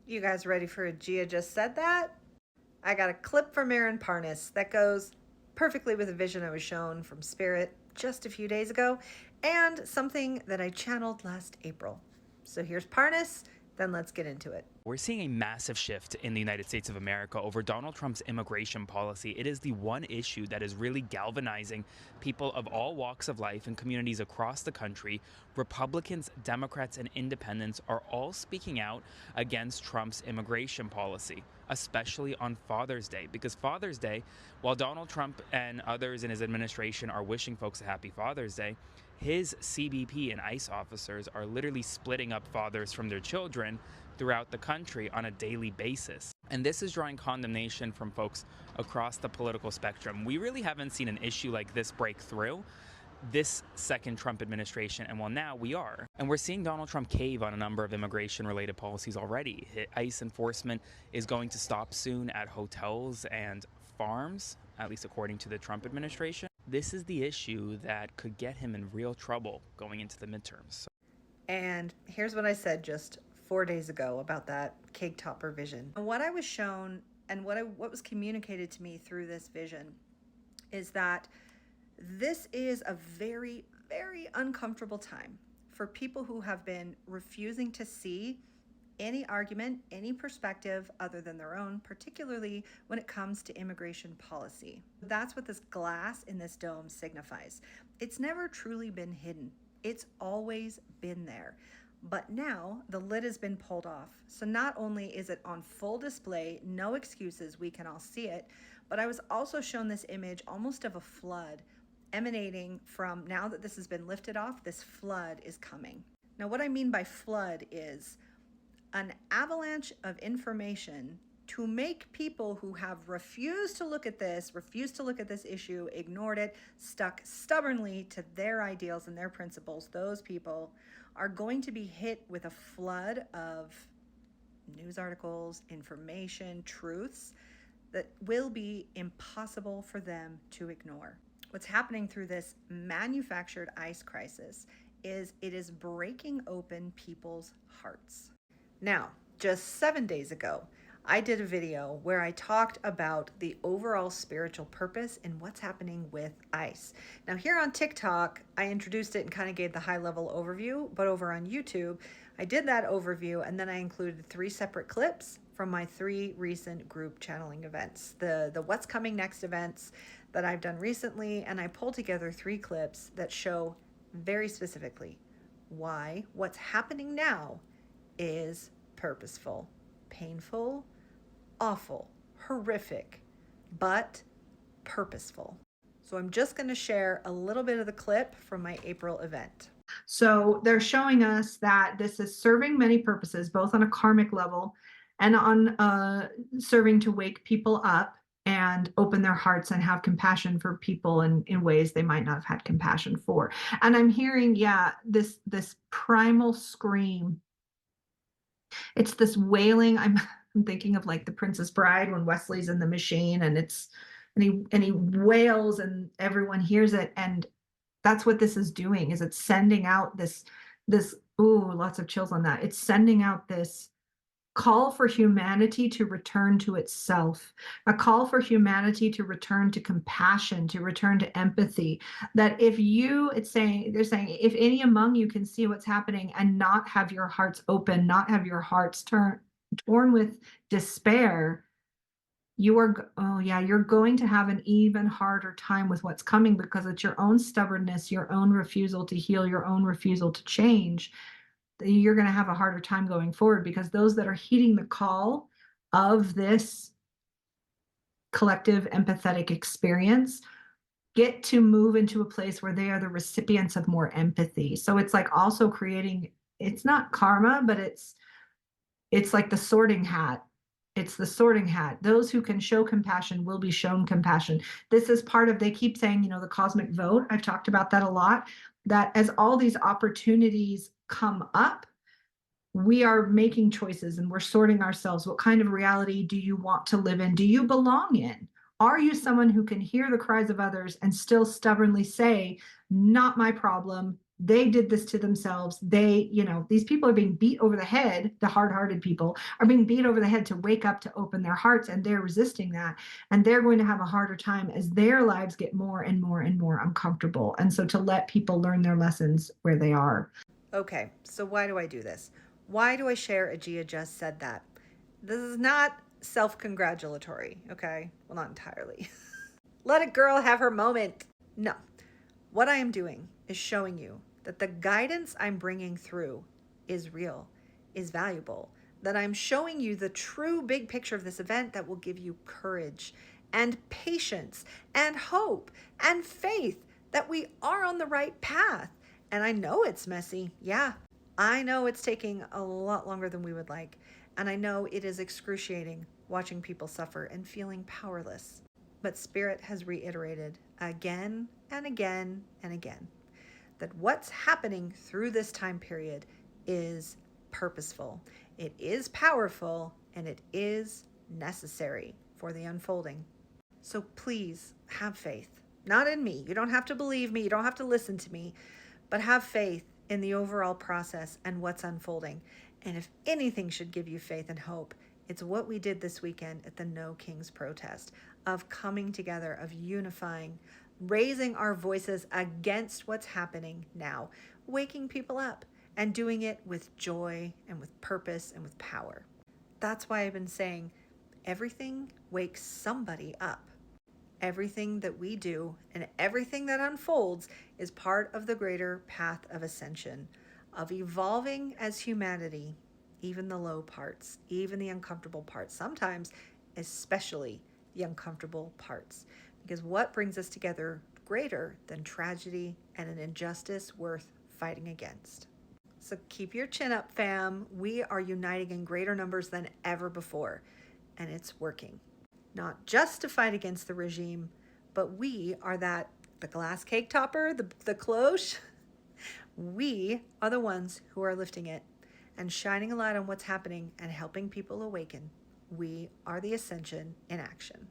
You guys ready for a Gia Just Said That? I got a clip from Aaron Parnas that goes perfectly with a vision I was shown from Spirit just a few days ago and something that I channeled last April. So here's Parnas, then let's get into it. We're seeing a massive shift in the United States of America over Donald Trump's immigration policy. It is the one issue that is really galvanizing people of all walks of life and communities across the country. Republicans, Democrats, and independents are all speaking out against Trump's immigration policy, especially on Father's Day. Because Father's Day, while Donald Trump and others in his administration are wishing folks a happy Father's Day, his CBP and ICE officers are literally splitting up fathers from their children throughout the country on a daily basis. And this is drawing condemnation from folks across the political spectrum. We really haven't seen an issue like this break through this second Trump administration, and well, now we are. And we're seeing Donald Trump cave on a number of immigration-related policies already. ICE enforcement is going to stop soon at hotels and farms, at least according to the Trump administration. This is the issue that could get him in real trouble going into the midterms. And here's what I said just 4 days ago about that cake topper vision. What I was shown and what was communicated to me through this vision is that this is a very, very uncomfortable time for people who have been refusing to see any argument, any perspective other than their own, particularly when it comes to immigration policy. That's what this glass in this dome signifies. It's never truly been hidden. It's always been there. But now the lid has been pulled off. So not only is it on full display, no excuses, we can all see it, but I was also shown this image almost of a flood emanating from, now that this has been lifted off, this flood is coming. Now what I mean by flood is an avalanche of information to make people who have refused to look at this issue, ignored it, stuck stubbornly to their ideals and their principles, those people are going to be hit with a flood of news articles, information, truths that will be impossible for them to ignore. What's happening through this manufactured ICE crisis is it is breaking open people's hearts. Now, just 7 days ago, I did a video where I talked about the overall spiritual purpose and what's happening with ICE. Now here on TikTok, I introduced it and kind of gave the high level overview, but over on YouTube, I did that overview and then I included 3 separate clips from my 3 recent group channeling events, the What's Coming Next events that I've done recently, and I pulled together 3 clips that show very specifically why what's happening now is purposeful, painful, awful, horrific, but purposeful. So I'm just going to share a little bit of the clip from my April event. So they're showing us that this is serving many purposes, both on a karmic level and on serving to wake people up and open their hearts and have compassion for people in ways they might not have had compassion for. And I'm hearing, this primal scream. It's this wailing. I'm thinking of like The Princess Bride when Wesley's in the machine and he wails and everyone hears it. And that's what this is doing, is it's sending out this, ooh, lots of chills on that. It's sending out this call for humanity to return to itself, a call for humanity to return to compassion, to return to empathy. That they're saying, if any among you can see what's happening and not have your hearts open, not have your hearts torn with despair, you're going to have an even harder time with what's coming, because it's your own stubbornness, your own refusal to heal, your own refusal to change. You're going to have a harder time going forward, because those that are heeding the call of this collective empathetic experience get to move into a place where they are the recipients of more empathy. So it's like also creating, it's not karma, but it's like the sorting hat. It's the sorting hat. Those who can show compassion will be shown compassion. This is part of, they keep saying, the cosmic vote. I've talked about that a lot, that as all these opportunities come up, we are making choices and we're sorting ourselves. What kind of reality do you want to live in? Do you belong in? Are you someone who can hear the cries of others and still stubbornly say, not my problem, They did this to themselves. These people are being beat over the head. The hard-hearted people are being beat over the head to wake up, to open their hearts, and they're resisting that. And they're going to have a harder time as their lives get more and more and more uncomfortable. And so to let people learn their lessons where they are. Okay, so why do I do this? Why do I share Agia just said that? This is not self-congratulatory, okay? Well, not entirely. Let a girl have her moment. No. What I am doing is showing you that the guidance I'm bringing through is real, is valuable, that I'm showing you the true big picture of this event that will give you courage and patience and hope and faith that we are on the right path. And I know it's messy. Yeah, I know it's taking a lot longer than we would like. And I know it is excruciating watching people suffer and feeling powerless. But Spirit has reiterated again and again and again that what's happening through this time period is purposeful, it is powerful, and it is necessary for the unfolding. So please have faith, not in me. You don't have to believe me, you don't have to listen to me, but have faith in the overall process and what's unfolding. And if anything should give you faith and hope, it's what we did this weekend at the No Kings protest, of coming together, of unifying, raising our voices against what's happening now, waking people up, and doing it with joy and with purpose and with power. That's why I've been saying everything wakes somebody up. Everything that we do and everything that unfolds is part of the greater path of ascension, of evolving as humanity, even the low parts, even the uncomfortable parts, sometimes especially the uncomfortable parts. Because what brings us together greater than tragedy and an injustice worth fighting against? So keep your chin up, fam. We are uniting in greater numbers than ever before, and it's working. Not just to fight against the regime, but we are the glass cake topper, the cloche. We are the ones who are lifting it and shining a light on what's happening and helping people awaken. We are the Ascension in action.